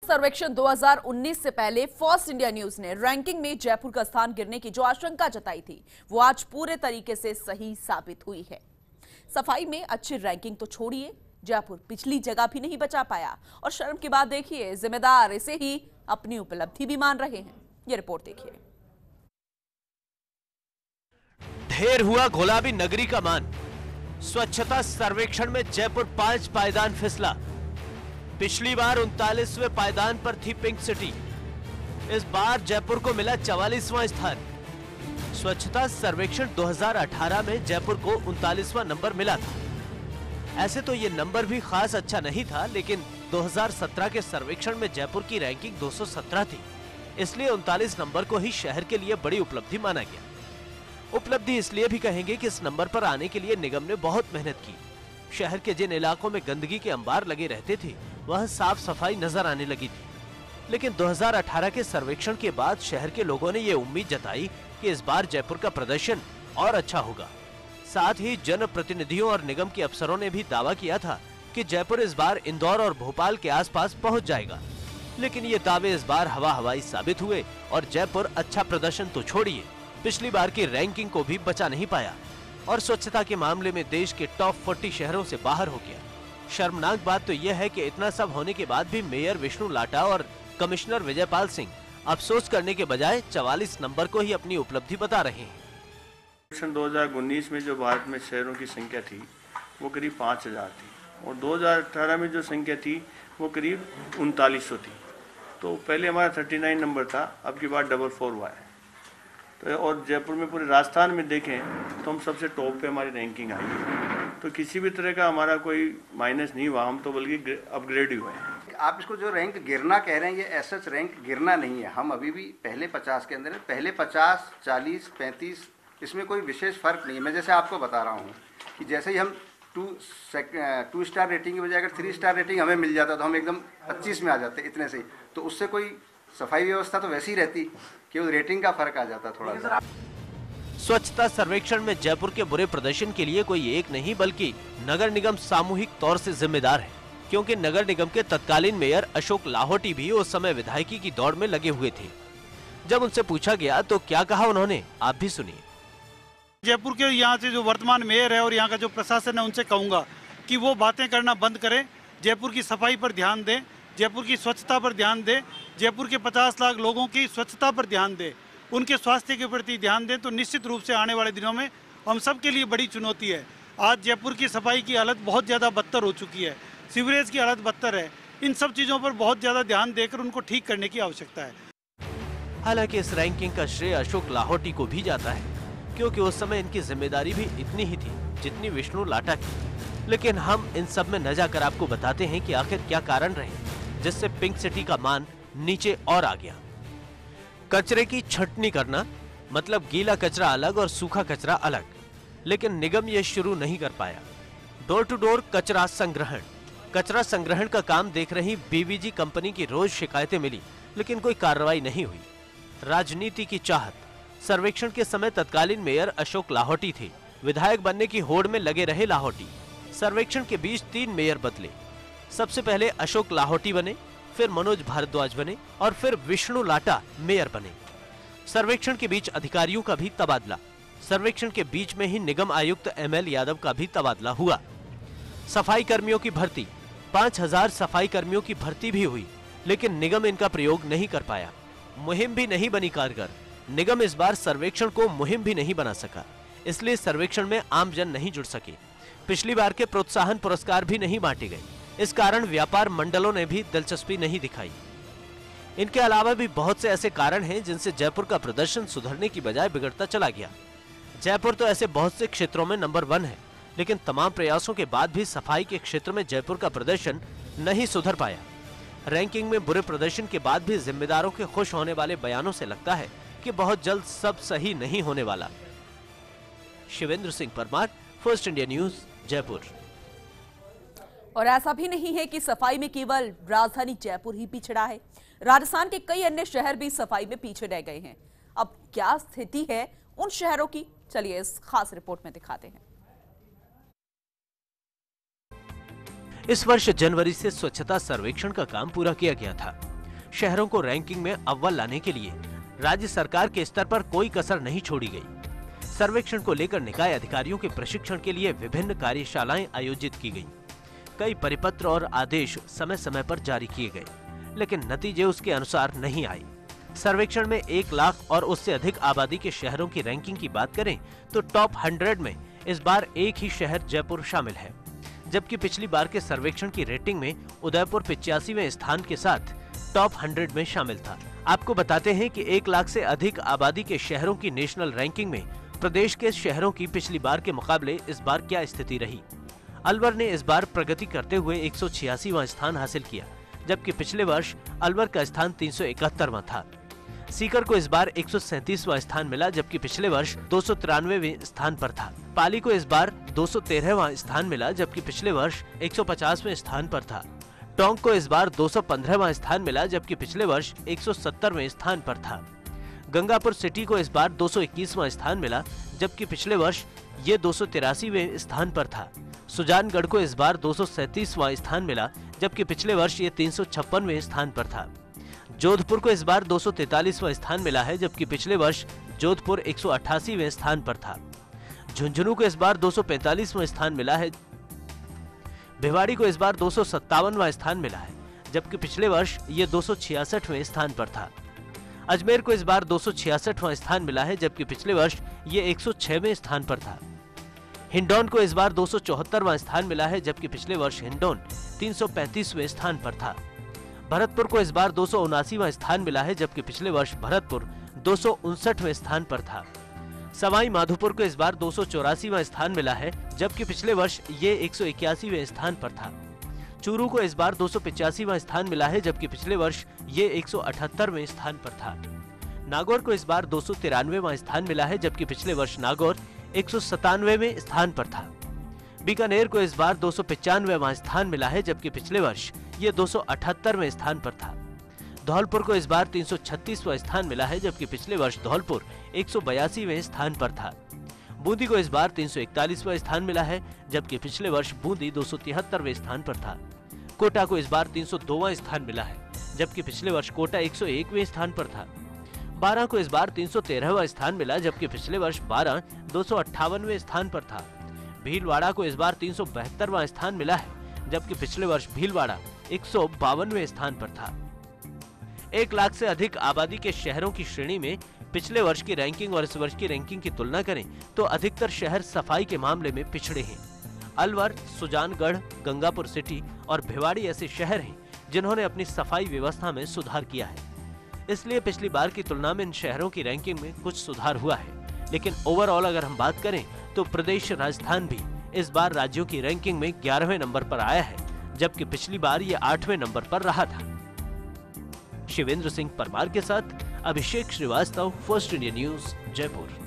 सर्वेक्षण 2019 से पहले फर्स्ट इंडिया न्यूज ने रैंकिंग में जयपुर का स्थान गिरने की जो आशंका जताई थी वो आज पूरे तरीके से सही साबित हुई है। सफाई में अच्छी रैंकिंग तो छोड़िए, जयपुर पिछली जगह भी नहीं बचा पाया और शर्म की बात देखिए, जिम्मेदार इसे ही अपनी उपलब्धि भी मान रहे हैं। ये रिपोर्ट देखिए। ढेर हुआ गुलाबी नगरी का मान। स्वच्छता सर्वेक्षण में जयपुर 5 पायदान फिसला। पिछली बार 39वें पायदान पर थी पिंक सिटी, इस बार जयपुर को मिला 44वां स्थान। स्वच्छता सर्वेक्षण 2018 में जयपुर को 39वां नंबर मिला था। ऐसे तो ये नंबर भी खास अच्छा नहीं था, लेकिन 2017 के सर्वेक्षण में जयपुर की रैंकिंग 217 थी, इसलिए 39 नंबर को ही शहर के लिए बड़ी उपलब्धि माना गया। उपलब्धि इसलिए भी कहेंगे कि इस नंबर पर आने के लिए निगम ने बहुत मेहनत की। शहर के जिन इलाकों में गंदगी के अंबार लगे रहते थे वह साफ सफाई नजर आने लगी थी, लेकिन 2018 के सर्वेक्षण के बाद शहर के लोगों ने ये उम्मीद जताई कि इस बार जयपुर का प्रदर्शन और अच्छा होगा। साथ ही जनप्रतिनिधियों और निगम के अफसरों ने भी दावा किया था कि जयपुर इस बार इंदौर और भोपाल के आसपास पहुंच जाएगा, लेकिन ये दावे इस बार हवा हवाई साबित हुए और जयपुर अच्छा प्रदर्शन तो छोड़िए, पिछली बार की रैंकिंग को भी बचा नहीं पाया और स्वच्छता के मामले में देश के टॉप 40 शहरों से बाहर हो गया। शर्मनाक बात तो यह है कि इतना सब होने के बाद भी मेयर विष्णु लाटा और कमिश्नर विजयपाल सिंह अफसोस करने के बजाय 44 नंबर को ही अपनी उपलब्धि बता रहे हैं। सन 2019 में जो भारत में शहरों की संख्या थी वो करीब 5000 थी और 2018 में जो संख्या थी वो करीब 3900 थी। तो पहले हमारा 39 नंबर था, अब की बार 44 हुआ है। तो और जयपुर में पूरे राजस्थान में देखें तो हम सबसे टॉप पे हमारी रैंकिंग आई है। तो किसी भी तरह का हमारा कोई माइनस नहीं हुआ, हम तो बल्कि अपग्रेड ही हुए हैं। आप इसको जो रैंक गिरना कह रहे हैं, ये ऐसा रैंक गिरना नहीं है। हम अभी भी पहले 50 के अंदर है, पहले 50, 40, 35 इसमें कोई विशेष फर्क नहीं है। मैं जैसे आपको बता रहा हूँ कि जैसे ही हम 2 स्टार रेटिंग की बजाय अगर 3 स्टार रेटिंग हमें मिल जाता तो हम एकदम 25 में आ जाते इतने से ही। तो उससे कोई सफाई व्यवस्था तो वैसी रहती, केवल रेटिंग का फर्क आ जाता थोड़ा सा। स्वच्छता सर्वेक्षण में जयपुर के बुरे प्रदर्शन के लिए कोई एक नहीं बल्कि नगर निगम सामूहिक तौर से जिम्मेदार है, क्योंकि नगर निगम के तत्कालीन मेयर अशोक लाहौटी भी उस समय विधायकी की दौड़ में लगे हुए थे। जब उनसे पूछा गया तो क्या कहा उन्होंने, आप भी सुनिए। जयपुर के यहाँ से जो वर्तमान मेयर है और यहाँ का जो प्रशासन है उनसे कहूँगा कि वो बातें करना बंद करें, जयपुर की सफाई पर ध्यान दें, जयपुर की स्वच्छता पर ध्यान दें, जयपुर के 50 लाख लोगों की स्वच्छता पर ध्यान दें, उनके स्वास्थ्य के प्रति ध्यान दें। तो निश्चित रूप से आने वाले दिनों में हम सब के लिए बड़ी चुनौती है। आज जयपुर की सफाई की हालत बहुत ज़्यादा बदतर हो चुकी है, सीवरेज की हालत बदतर है। इन सब चीज़ों पर बहुत ज़्यादा ध्यान देकर उनको ठीक करने की आवश्यकता है। हालांकि इस रैंकिंग का श्रेय अशोक लाहौटी को भी जाता है, क्योंकि उस समय इनकी जिम्मेदारी भी इतनी ही थी जितनी विष्णु लाटा की। लेकिन हम इन सब में न जाकर आपको बताते हैं कि आखिर क्या कारण रहे जिससे पिंक सिटी का मान नीचे और आ गया। कचरे की छंटनी करना, मतलब गीला कचरा अलग और सूखा कचरा अलग, लेकिन निगम ये शुरू नहीं कर पाया। डोर टू डोर कचरा संग्रहण का काम देख रही बीवीजी कंपनी की रोज शिकायतें मिली, लेकिन कोई कार्रवाई नहीं हुई। राजनीति की चाहत। सर्वेक्षण के समय तत्कालीन मेयर अशोक लाहौटी थे, विधायक बनने की होड़ में लगे रहे लाहौटी। सर्वेक्षण के बीच 3 मेयर बदले, सबसे पहले अशोक लाहौटी बने, फिर मनोज भारद्वाज बने और फिर विष्णु लाटा मेयर बने। सर्वेक्षण के बीच अधिकारियों का भी तबादला। सर्वेक्षण के बीच में ही निगम आयुक्त ML यादव का भी तबादला हुआ। सफाई कर्मियों की भर्ती, 5000 सफाई कर्मियों की भर्ती भी हुई, लेकिन निगम इनका प्रयोग नहीं कर पाया। मुहिम भी नहीं बनी कारगर। निगम इस बार सर्वेक्षण को मुहिम भी नहीं बना सका, इसलिए सर्वेक्षण में आम जन नहीं जुड़ सके। पिछली बार के प्रोत्साहन पुरस्कार भी नहीं बांटे गए, इस कारण व्यापार मंडलों ने भी दिलचस्पी नहीं दिखाई। इनके अलावा भी बहुत से ऐसे कारण हैं जिनसे जयपुर का प्रदर्शन सुधरने की बजाय बिगड़ता चला गया। जयपुर तो ऐसे बहुत से क्षेत्रों में नंबर 1 है, लेकिन तमाम प्रयासों के बाद भी सफाई के क्षेत्र में जयपुर का प्रदर्शन नहीं सुधर पाया। रैंकिंग में बुरे प्रदर्शन के बाद भी जिम्मेदारों के खुश होने वाले बयानों से लगता है कि बहुत जल्द सब सही नहीं होने वाला। Shivendra Singh Parmar, first India News, Jaipur. और ऐसा भी नहीं है कि सफाई में केवल राजधानी जयपुर ही पिछड़ा है, राजस्थान के कई अन्य शहर भी सफाई में पीछे रह गए हैं। अब क्या स्थिति है उन शहरों की, चलिए इस खास रिपोर्ट में दिखाते हैं। इस वर्ष जनवरी से स्वच्छता सर्वेक्षण का काम पूरा किया गया था। शहरों को रैंकिंग में अव्वल लाने के लिए राज्य सरकार के स्तर पर कोई कसर नहीं छोड़ी गई। सर्वेक्षण को लेकर निकाय अधिकारियों के प्रशिक्षण के लिए विभिन्न कार्यशालाएं आयोजित की गईं। कई परिपत्र और आदेश समय समय पर जारी किए गए, लेकिन नतीजे उसके अनुसार नहीं आए। सर्वेक्षण में 1 लाख और उससे अधिक आबादी के शहरों की रैंकिंग की बात करें तो टॉप 100 में इस बार एक ही शहर जयपुर शामिल है, जबकि पिछली बार के सर्वेक्षण की रेटिंग में उदयपुर 85वें स्थान के साथ टॉप 100 में शामिल था। आपको बताते हैं कि 1 लाख से अधिक आबादी के शहरों की नेशनल रैंकिंग में प्रदेश के शहरों की पिछली बार के मुकाबले इस बार क्या स्थिति रही। अलवर ने इस बार प्रगति करते हुए 186वां स्थान हासिल किया, जबकि पिछले वर्ष अलवर का स्थान 371वां था। सीकर को इस बार 137वां स्थान मिला, जबकि पिछले वर्ष 293वें स्थान पर था। पाली को इस बार 213वां स्थान मिला, जबकि पिछले वर्ष 150वें स्थान पर था। टोंक को इस बार 215वां स्थान मिला, जबकि पिछले वर्ष 170वें स्थान पर था। गंगापुर सिटी को इस बार 221वां स्थान मिला, जबकि पिछले वर्ष ये 283वें स्थान पर था। सुजानगढ़ को इस बार 237वां स्थान मिला, जबकि पिछले वर्ष ये 356वें स्थान पर था। जोधपुर को इस बार 243वां स्थान मिला है, जबकि पिछले वर्ष जोधपुर 188वें स्थान पर था। झुंझुनू को इस बार 245वां स्थान मिला है। भिवाड़ी को इस बार 257वां स्थान मिला है, जबकि पिछले वर्ष ये 266वें स्थान पर था। अजमेर को इस बार 266वां स्थान मिला है, जबकि पिछले वर्ष ये 106वें स्थान पर था। हिंडौन को इस बार 274वां स्थान मिला है, जबकि पिछले वर्ष हिंडौन 335वें स्थान पर था। भरतपुर को इस बार 279वां स्थान मिला है, जबकि पिछले वर्ष भरतपुर 259वें स्थान पर था। सवाई माधोपुर को इस बार 284वां स्थान मिला है, जबकि पिछले वर्ष ये 181वें स्थान पर था। चूरू को इस बार 285वां स्थान मिला है, जबकि पिछले वर्ष ये 178वें स्थान पर था। नागौर को इस बार 293वां स्थान मिला है, जबकि पिछले वर्ष नागौर 197वें स्थान पर था। बीकानेर को इस बार 295वां स्थान मिला है, जबकि पिछले वर्ष ये 278वें स्थान पर था। धौलपुर को इस बार 336वां स्थान मिला है, जबकि पिछले वर्ष धौलपुर 182वें स्थान पर था। बूंदी को इस बार 341वां स्थान मिला है, जबकि पिछले वर्ष बूंदी 273वें स्थान पर था। कोटा को इस बार 302वां स्थान मिला है, जबकि पिछले वर्ष कोटा 101वें स्थान पर था। बारां को इस बार 313वां स्थान मिला, जबकि पिछले वर्ष बारां 258वें स्थान पर था। भीलवाड़ा को इस बार 372वां स्थान मिला है, जबकि पिछले वर्ष भीलवाड़ा 152वें स्थान पर था। 1 लाख से अधिक आबादी के शहरों की श्रेणी में पिछले वर्ष की रैंकिंग और इस वर्ष की रैंकिंग की तुलना करें तो अधिकतर शहर सफाई के मामले में पिछड़े हैं। अलवर, सुजानगढ़, गंगापुर सिटी और भिवाड़ी ऐसे शहर हैं जिन्होंने अपनी सफाई व्यवस्था में सुधार किया है। इसलिए पिछली बार की तुलना में इन शहरों की रैंकिंग में कुछ सुधार हुआ है, लेकिन ओवरऑल अगर हम बात करें तो प्रदेश राजस्थान भी इस बार राज्यों की रैंकिंग में 11वें नंबर पर आया है, जबकि पिछली बार ये 8वें नंबर पर रहा था। शिवेंद्र सिंह परमार के साथ Abhishek Srivastava, First India News, Jaipur.